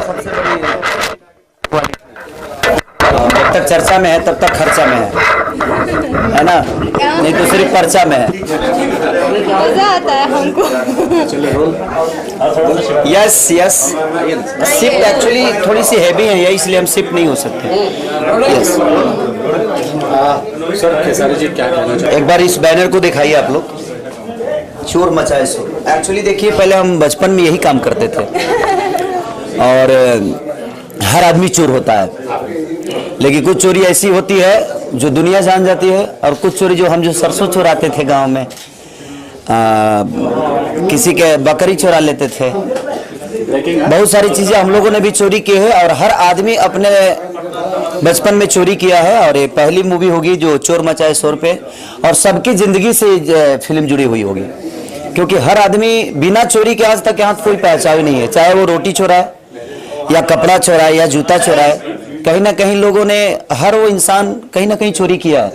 सबसे बड़ी क्वालिटी। जब तक चर्चा में है तब तक खर्चा में है ना? नहीं तो सिर्फ पर्चा में है। मजा आता है हमको। यस यस, शिफ्ट एक्चुअली थोड़ी सी हैवी है ये, इसलिए हम शिफ्ट नहीं हो सकते। यस सर खेसारी जी क्या कहना चाहिए? एक बार इस बैनर को दिखाइए आप लोग, चोर मचाए शोर। एक्चुअली देखिए, पहले हम बचपन में यही काम करते थे और हर आदमी चोर होता है, लेकिन कुछ चोरी ऐसी होती है जो दुनिया जान जाती है, और कुछ चोरी जो सरसों चुराते थे गांव में, किसी के बकरी चुरा लेते थे, बहुत सारी चीजें हम लोगों ने भी चोरी की है और हर आदमी अपने बचपन में चोरी किया है। और ये पहली मूवी होगी जो चोर मचाए शोर पे, और सबकी जिंदगी से फिल्म जुड़ी हुई होगी, क्योंकि हर आदमी बिना चोरी के आज तक यहाँ कोई पहचान नहीं है, चाहे वो रोटी चोराए या कपड़ा चोराए या जूता चोराए, कहीं ना कहीं लोगों ने, हर वो इंसान कहीं ना कहीं चोरी किया है।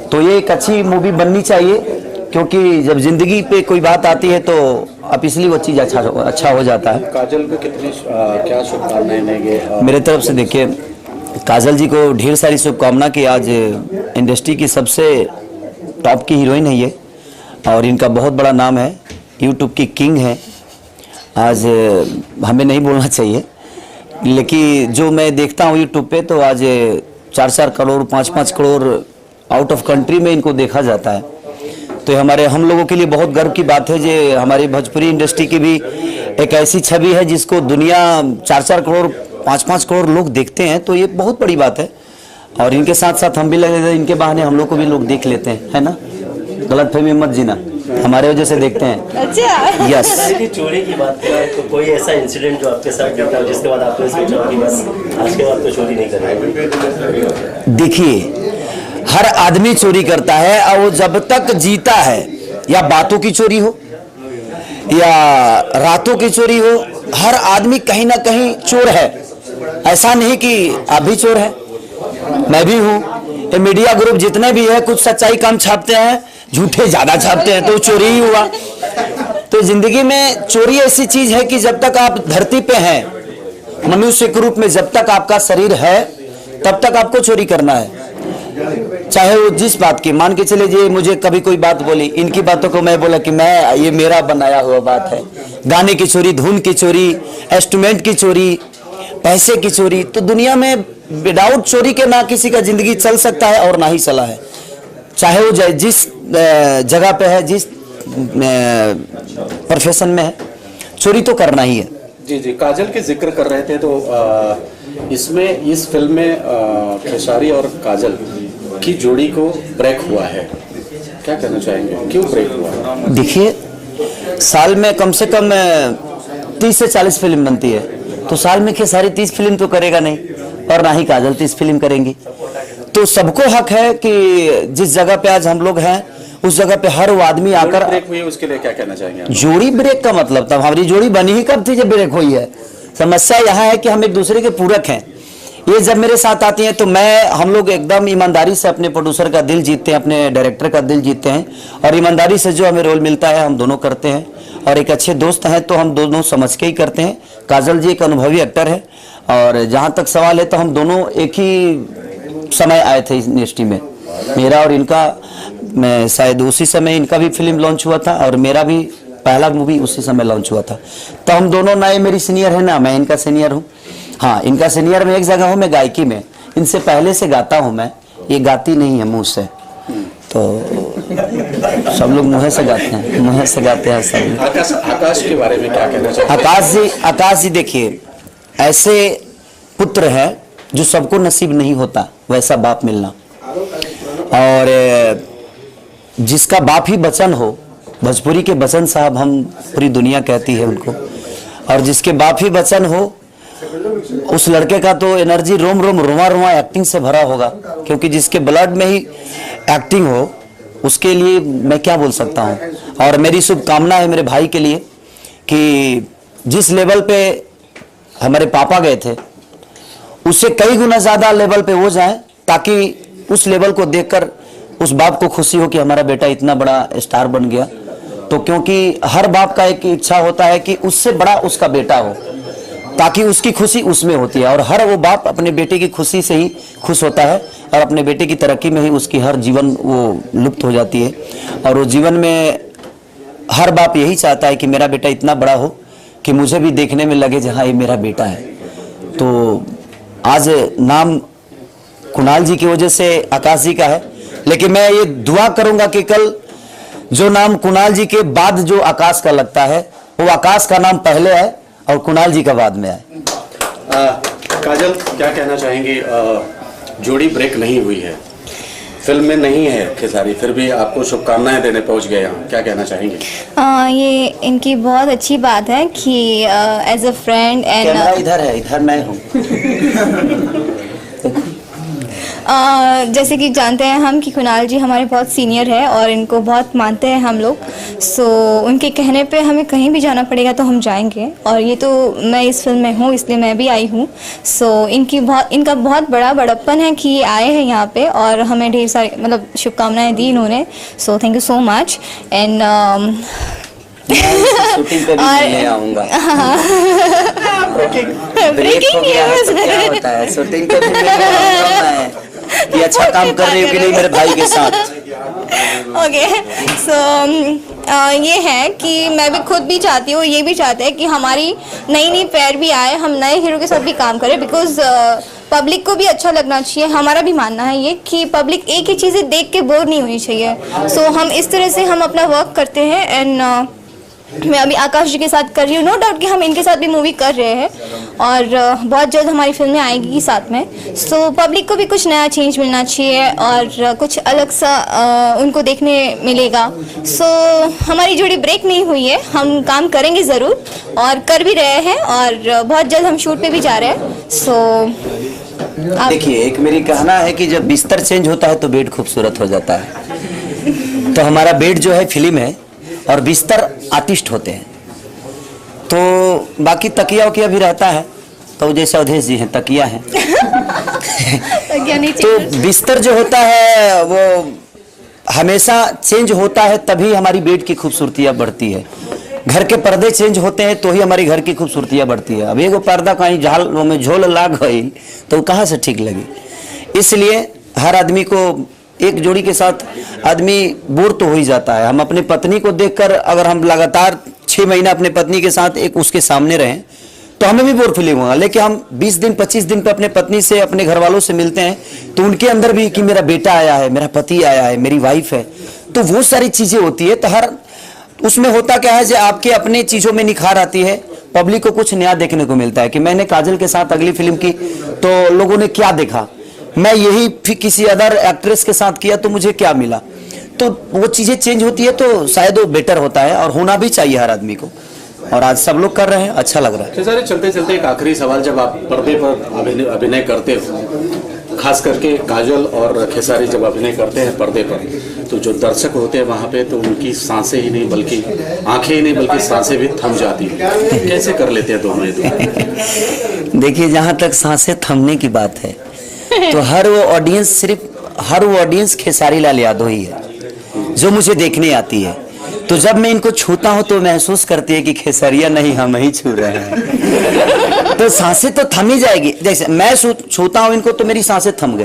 तो ये एक अच्छी मूवी बननी चाहिए, क्योंकि जब जिंदगी पे कोई बात आती है तो अब इसलिए वो चीज़ अच्छा हो जाता है। काजल को कितनी क्या शुभकामनाएं देंगे? मेरे तरफ से देखिए, काजल जी को ढेर सारी शुभकामना कि आज इंडस्ट्री की सबसे टॉप की हीरोइन है ये, और इनका बहुत बड़ा नाम है, यूट्यूब की किंग है। आज हमें नहीं बोलना चाहिए, लेकिन जो मैं देखता हूँ यूट्यूब पे, तो आज 4-4 crore 5-5 crore out of country में इनको देखा जाता है। तो हम लोगों के लिए बहुत गर्व की बात है जो हमारी भोजपुरी इंडस्ट्री की भी एक ऐसी छवि है जिसको दुनिया 4-4 करोड़ 5-5 करोड़ लोग देखते हैं, तो ये बहुत बड़ी बात है। और इनके साथ साथ हम भी लगे थे, इनके बहाने हम लोग को भी लोग देख लेते हैं, है ना? गलतफहमी मत जीना, हमारे वजह से देखते हैं। अच्छा यस। चोरी की बात करें तो कोई ऐसा इंसिडेंट जो आपके साथ घटा हो जिसके बाद आपने सोचा कि बस आज के बाद तो चोरी नहीं करना? देखिए, हर आदमी चोरी करता है, और वो जब तक जीता है, या बातों की चोरी हो या रातों की चोरी हो, हर आदमी कहीं ना कहीं चोर है। ऐसा नहीं कि आप भी चोर है, मैं भी हूँ। ये मीडिया ग्रुप जितने भी है, कुछ सच्चाई कम छापते हैं, झूठे ज्यादा छापते हैं, तो चोरी ही हुआ। तो जिंदगी में चोरी ऐसी चीज है कि जब तक आप धरती पे हैं, मनुष्य के रूप में जब तक आपका शरीर है, तब तक आपको चोरी करना है। चाहे वो जिस बात की, मान के चले जी, मुझे कभी कोई बात बोली, इनकी बातों को मैं बोला कि मैं, ये मेरा बनाया हुआ बात है। गाने की चोरी, धुन की चोरी, इंस्ट्रूमेंट की चोरी, पैसे की चोरी, तो दुनिया में विदाउट चोरी के ना किसी का जिंदगी चल सकता है और ना ही चला है। चाहे वो जिस जगह पे है, जिस प्रोफेशन में है, चोरी तो करना ही है। जी जी, काजल के जिक्र कर रहे थे, तो इसमें इस फिल्म में खेसारी और काजल की जोड़ी को ब्रेक हुआ है, क्या कहना चाहेंगे? क्यों ब्रेक हुआ? देखिए, साल में कम से कम 30 से 40 फिल्म बनती है, तो साल में खेसारी 30 फिल्म तो करेगा नहीं, और ना ही काजल 30 फिल्म करेंगी। तो सबको हक है कि जिस जगह पे आज हम लोग हैं, उस जगह पे हर वो आदमी आकर ब्रेक हुई, उसके लिए क्या कहना चाहेंगे? जोड़ी ब्रेक का मतलब, तब हमारी जोड़ी बनी ही कब थी जब ब्रेक हुई है? समस्या यहाँ है कि हम एक दूसरे के पूरक हैं। ये जब मेरे साथ आती हैं तो हम लोग एकदम ईमानदारी से अपने प्रोड्यूसर का दिल जीतते हैं, अपने डायरेक्टर का दिल जीतते हैं, और ईमानदारी से जो हमें रोल मिलता है हम दोनों करते हैं, और एक अच्छे दोस्त हैं तो हम दोनों समझ के ही करते हैं। काजल जी एक अनुभवी एक्टर है, और जहाँ तक सवाल है तो हम दोनों एक ही समय आए थे इस इंडस्ट्री में, मेरा और इनका। मैं शायद उसी समय इनका भी फिल्म लॉन्च हुआ था, और मेरा भी पहला मूवी उसी समय लॉन्च हुआ था। तो हम दोनों, ना ये मेरी सीनियर है ना मैं इनका सीनियर हूँ। हाँ, इनका सीनियर में एक जगह हूँ मैं गायकी में, इनसे पहले से गाता हूँ मैं, ये गाती नहीं है मुँह से, तो सब लोग मुँह से गाते हैं, मुँह से गाते हैं सब। आकाश के बारे में क्या कहना चाहिए? आकाश जी देखिए, ऐसे पुत्र है जो सबको नसीब नहीं होता वैसा बाप मिलना, और जिसका बाप ही बच्चन हो, भोजपुरी के बच्चन साहब हम पूरी दुनिया कहती है उनको, और जिसके बाप ही बच्चन हो, उस लड़के का तो एनर्जी रोम रोम रुआ रुआ एक्टिंग से भरा होगा, क्योंकि जिसके ब्लड में ही एक्टिंग हो, उसके लिए मैं क्या बोल सकता हूँ। और मेरी शुभकामना है मेरे भाई के लिए कि जिस लेवल पे हमारे पापा गए थे, उससे कई गुना ज्यादा लेवल पे वो जाए, ताकि उस लेवल को देखकर उस बाप को खुशी हो कि हमारा बेटा इतना बड़ा स्टार बन गया। तो क्योंकि हर बाप का एक इच्छा होता है कि उससे बड़ा उसका बेटा हो, ताकि उसकी खुशी उसमें होती है। और हर वो बाप अपने बेटे की खुशी से ही खुश होता है और अपने बेटे की तरक्की में ही उसकी हर जीवन वो लुप्त हो जाती है। और वो जीवन में हर बाप यही चाहता है कि मेरा बेटा इतना बड़ा हो कि मुझे भी देखने में लगे जहाँ ये मेरा बेटा है। तो आज नाम कुणाल जी की वजह से आकाश जी का है, लेकिन मैं ये दुआ करूंगा कि कल जो नाम कुणाल जी के बाद जो आकाश का लगता है वो आकाश का नाम पहले है और कुणाल जी का बाद में है। काजल, क्या कहना चाहेंगी? जोड़ी ब्रेक नहीं हुई है, फिल्म में नहीं है खेसारी, फिर भी आपको शुभकामनाएं देने पहुंच गए यहाँ, क्या कहना चाहेंगे? ये इनकी बहुत अच्छी बात है कि as a friend camera and इधर है, इधर मैं हूँ। जैसे कि जानते हैं हम कि कुणाल जी हमारे बहुत सीनियर है और इनको बहुत मानते हैं हम लोग। सो उनके कहने पे हमें कहीं भी जाना पड़ेगा तो हम जाएंगे। और ये तो मैं इस फिल्म में हूँ इसलिए मैं भी आई हूँ। सो इनका बहुत बड़ा बड़प्पन है कि ये आए हैं यहाँ पे और हमें ढेर सारी मतलब शुभकामनाएं दी इन्होंने। So thank you so much. And shooting पे भी मिलने आऊंगा। ब्रेक हो गया है तो क्या होता है, शूटिंग पे भी मिलने आऊंगा मैं कि अच्छा काम कर रही हो कि नहीं मेरे भाई के साथ। ओके, सो ये है कि मैं भी खुद भी चाहती हूँ, ये भी चाहते हैं कि हमारी नई नई पैर भी आए, हम नए हीरो के साथ भी काम करें। बिकॉज पब्लिक को भी अच्छा लगना चाहिए। हमारा भी मानना है ये कि पब्लिक एक ही चीज़ें देख के बोर नहीं होनी चाहिए। सो हम इस तरह से हम अपना वर्क करते हैं। एंड मैं अभी आकाश जी के साथ कर रही हूँ, नो डाउट कि हम इनके साथ भी मूवी कर रहे हैं और बहुत जल्द हमारी फिल्में आएगी साथ में। सो पब्लिक को भी कुछ नया चेंज मिलना चाहिए और कुछ अलग सा उनको देखने मिलेगा। सो हमारी जोड़ी ब्रेक नहीं हुई है, हम काम करेंगे ज़रूर और कर भी रहे हैं और बहुत जल्द हम शूट पे भी जा रहे हैं। सो देखिए, एक मेरी कहना है कि जब बिस्तर चेंज होता है तो बेड खूबसूरत हो जाता है। तो हमारा बेड जो है फिल्म है और बिस्तर आर्टिस्ट होते हैं। तो बाकी तकिया वकिया भी रहता है, तो जैसे अवधेश जी हैं तकिया हैं। तो बिस्तर जो होता है वो हमेशा चेंज होता है, तभी हमारी बेड की खूबसूरतियाँ बढ़ती है। घर के पर्दे चेंज होते हैं तो ही हमारी घर की खूबसूरतियाँ बढ़ती है। अब एगो पर्दा कहीं झाल में झोल लाग गई तो कहाँ से ठीक लगी। इसलिए हर आदमी को एक जोड़ी के साथ आदमी बोर तो हो ही जाता है। हम अपनी पत्नी को देखकर अगर हम लगातार 6 महीना अपने पत्नी के साथ एक उसके सामने रहें तो हमें भी बोर फीलिंग होगा। लेकिन हम 20 दिन 25 दिन पे अपने पत्नी से अपने घर वालों से मिलते हैं तो उनके अंदर भी कि मेरा बेटा आया है, मेरा पति आया है, मेरी वाइफ है, तो वो सारी चीजें होती है। तो हर उसमें होता क्या है, जो आपके अपने चीजों में निखार आती है, पब्लिक को कुछ नया देखने को मिलता है। कि मैंने काजल के साथ अगली फिल्म की तो लोगों ने क्या देखा, मैं यही फिर किसी अदर एक्ट्रेस के साथ किया तो मुझे क्या मिला। तो वो चीजें चेंज होती है तो शायद वो बेटर होता है और होना भी चाहिए हर आदमी को। और आज सब लोग कर रहे हैं, अच्छा लग रहा है। खेसारी, चलते चलते एक आखिरी सवाल, जब आप पर्दे पर अभिनय करते हो, खास करके काजल और खेसारी जब अभिनय करते हैं पर्दे पर, तो जो दर्शक होते हैं वहाँ पे तो उनकी सांसें ही नहीं बल्कि आंखें ही नहीं बल्कि सांसें भी थम जाती हैं। कैसे कर लेते हैं दोनों ये? देखिए, जहाँ तक सांसें थमने की बात है तो हर वो ऑडियंस खेसारी लाल यादव ही है जो मुझे देखने आती है। तो जब मैं इनको छूता हूं तो महसूस करती है कि खेसारिया नहीं हम ही छू रहे हैं। तो सांसें तो थम ही जाएगी। जैसे मैं छूता हूं इनको तो मेरी सांसें थम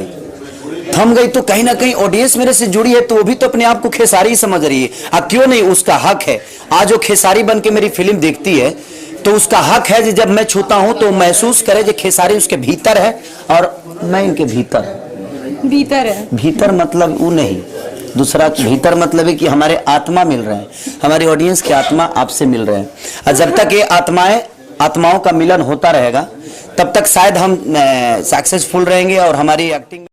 गई तो कहीं ना कहीं ऑडियंस मेरे से जुड़ी है तो वो भी तो अपने आप को खेसारी ही समझ रही है। क्यों नहीं, उसका हक है। आज वो खेसारी बन के मेरी फिल्म देखती है तो उसका हक है कि जब मैं छूता हूं तो महसूस करे कि खेसारी उसके भीतर है और मैं इनके भीतर है। भीतर मतलब वो नहीं, दूसरा भीतर मतलब है कि हमारे आत्मा मिल रहे हैं, हमारी ऑडियंस की आत्मा आपसे मिल रहे हैं। और जब तक ये आत्माओं का मिलन होता रहेगा तब तक शायद हम सक्सेसफुल रहेंगे और हमारी एक्टिंग